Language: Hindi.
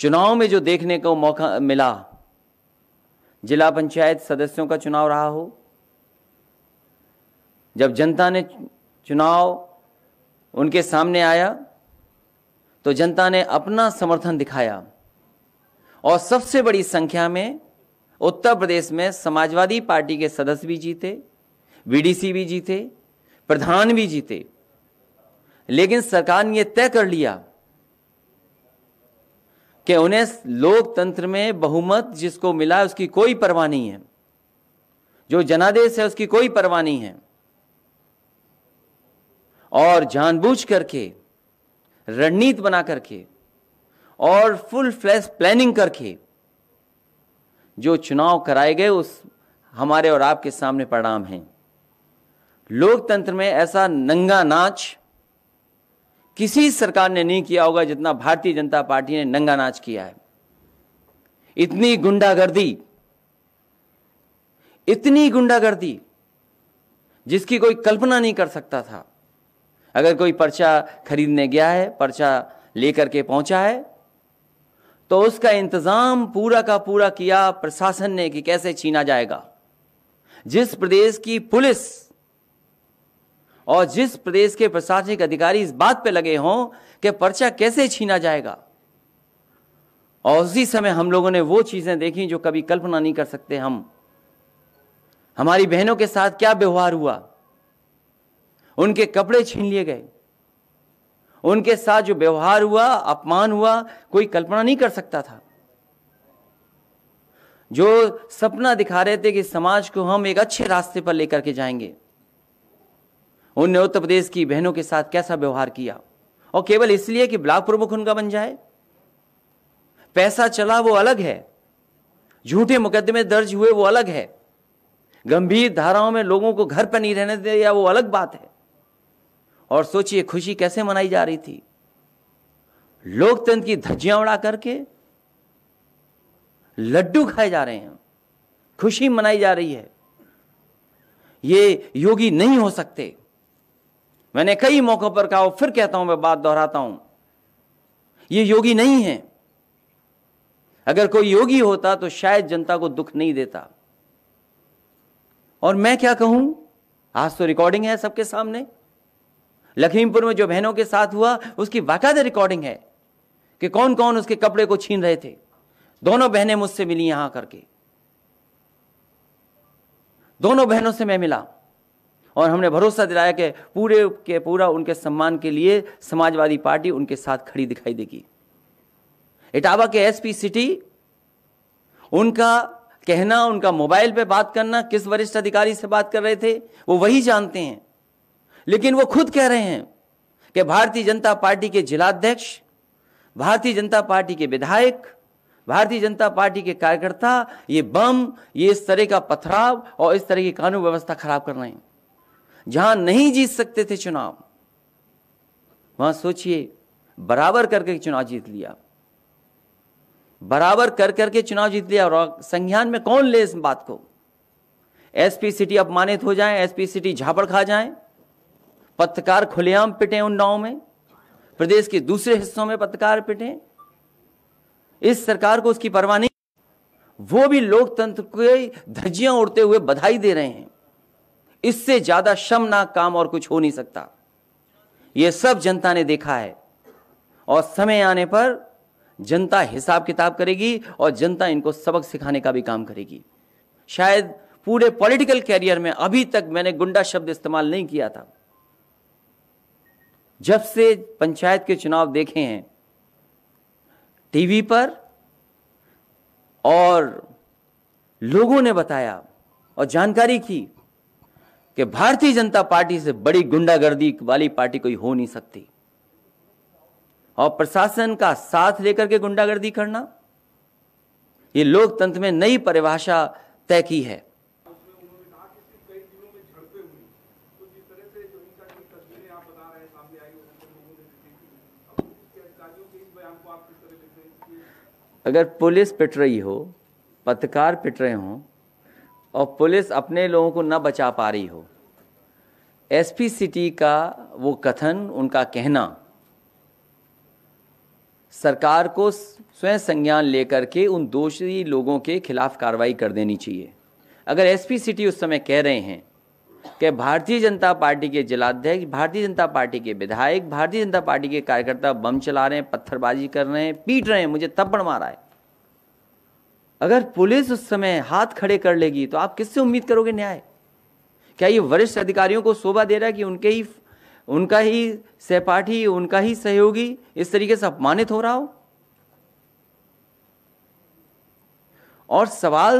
चुनाव में जो देखने को मौका मिला, जिला पंचायत सदस्यों का चुनाव रहा हो, जब जनता ने चुनाव उनके सामने आया तो जनता ने अपना समर्थन दिखाया और सबसे बड़ी संख्या में उत्तर प्रदेश में समाजवादी पार्टी के सदस्य भी जीते, बीडीसी भी जीते, प्रधान भी जीते। लेकिन सरकार ने यह तय कर लिया कि उन्हें लोकतंत्र में बहुमत जिसको मिला उसकी कोई परवाह नहीं है, जो जनादेश है उसकी कोई परवाह नहीं है, और जानबूझ करके रणनीति बना करके और फुल फ्लैश प्लानिंग करके जो चुनाव कराए गए उस हमारे और आपके सामने परिणाम हैं। लोकतंत्र में ऐसा नंगा नाच किसी सरकार ने नहीं किया होगा जितना भारतीय जनता पार्टी ने नंगा नाच किया है। इतनी गुंडागर्दी जिसकी कोई कल्पना नहीं कर सकता था। अगर कोई पर्चा खरीदने गया है, पर्चा लेकर के पहुंचा है, तो उसका इंतजाम पूरा का पूरा किया प्रशासन ने कि कैसे छीना जाएगा। जिस प्रदेश की पुलिस और जिस प्रदेश के प्रशासनिक अधिकारी इस बात पे लगे हों कि पर्चा कैसे छीना जाएगा, और उसी समय हम लोगों ने वो चीजें देखी जो कभी कल्पना नहीं कर सकते हम। हमारी बहनों के साथ क्या व्यवहार हुआ, उनके कपड़े छीन लिए गए, उनके साथ जो व्यवहार हुआ, अपमान हुआ, कोई कल्पना नहीं कर सकता था। जो सपना दिखा रहे थे कि समाज को हम एक अच्छे रास्ते पर लेकर के जाएंगे, उन्होंने उत्तर प्रदेश की बहनों के साथ कैसा व्यवहार किया, और केवल इसलिए कि ब्लॉक प्रमुख उनका बन जाए। पैसा चला वो अलग है, झूठे मुकदमे दर्ज हुए वो अलग है, गंभीर धाराओं में लोगों को घर पर नहीं रहने दिया वो अलग बात है। और सोचिए खुशी कैसे मनाई जा रही थी, लोकतंत्र की धज्जियां उड़ा करके लड्डू खाए जा रहे हैं, खुशी मनाई जा रही है। ये योगी नहीं हो सकते। मैंने कई मौकों पर कहा, फिर कहता हूं, मैं बात दोहराता हूं, ये योगी नहीं है। अगर कोई योगी होता तो शायद जनता को दुख नहीं देता। और मैं क्या कहूं, आज तो रिकॉर्डिंग है सबके सामने। लखीमपुर में जो बहनों के साथ हुआ उसकी बाकायदा रिकॉर्डिंग है कि कौन कौन उसके कपड़े को छीन रहे थे। दोनों बहनें मुझसे मिली यहां करके, दोनों बहनों से मैं मिला और हमने भरोसा दिलाया कि पूरे के पूरा उनके सम्मान के लिए समाजवादी पार्टी उनके साथ खड़ी दिखाई देगी। इटावा के एसपी सिटी, उनका कहना, उनका मोबाइल पे बात करना, किस वरिष्ठ अधिकारी से बात कर रहे थे वो वही जानते हैं। लेकिन वो खुद कह रहे हैं कि भारतीय जनता पार्टी के जिलाध्यक्ष, भारतीय जनता पार्टी के विधायक, भारतीय जनता पार्टी के कार्यकर्ता ये बम, ये इस तरह का पथराव और इस तरह की कानून व्यवस्था खराब कर रहे हैं। जहां नहीं जीत सकते थे चुनाव, वहां सोचिए बराबर करके चुनाव जीत लिया, बराबर कर करके चुनाव जीत लिया। और संज्ञान में कौन ले इस बात को? एसपी सिटी अपमानित हो जाए, एसपी सिटी झापड़ खा जाए, पत्रकार खुलेआम पिटे उन्नाव में, प्रदेश के दूसरे हिस्सों में पत्रकार पिटे, इस सरकार को उसकी परवाह नहीं। वो भी लोकतंत्र के धज्जियां उड़ते हुए बधाई दे रहे हैं। इससे ज्यादा शर्मनाक काम और कुछ हो नहीं सकता। यह सब जनता ने देखा है और समय आने पर जनता हिसाब किताब करेगी और जनता इनको सबक सिखाने का भी काम करेगी। शायद पूरे पॉलिटिकल कैरियर में अभी तक मैंने गुंडा शब्द इस्तेमाल नहीं किया था। जब से पंचायत के चुनाव देखे हैं टीवी पर और लोगों ने बताया और जानकारी की कि भारतीय जनता पार्टी से बड़ी गुंडागर्दी वाली पार्टी कोई हो नहीं सकती। और प्रशासन का साथ लेकर के गुंडागर्दी करना, ये लोकतंत्र में नई परिभाषा तय की है। अगर पुलिस पिट रही हो, पत्रकार पिट रहे हों और पुलिस अपने लोगों को न बचा पा रही हो, एसपी सिटी का वो कथन, उनका कहना सरकार को स्वयं संज्ञान लेकर के उन दोषी लोगों के खिलाफ कार्रवाई कर देनी चाहिए। अगर एसपी सिटी उस समय कह रहे हैं कि भारतीय जनता पार्टी के जिलाध्यक्ष, भारतीय जनता पार्टी के विधायक, भारतीय जनता पार्टी के कार्यकर्ता बम चला रहे हैं, पत्थरबाजी कर रहे हैं, पीट रहे हैं, मुझे थप्पड़ मारा है, अगर पुलिस उस समय हाथ खड़े कर लेगी तो आप किससे उम्मीद करोगे न्याय? क्या ये वरिष्ठ अधिकारियों को शोभा दे रहा है कि उनका ही सहपाठी, उनका ही सहयोगी इस तरीके से अपमानित हो रहा हो? और सवाल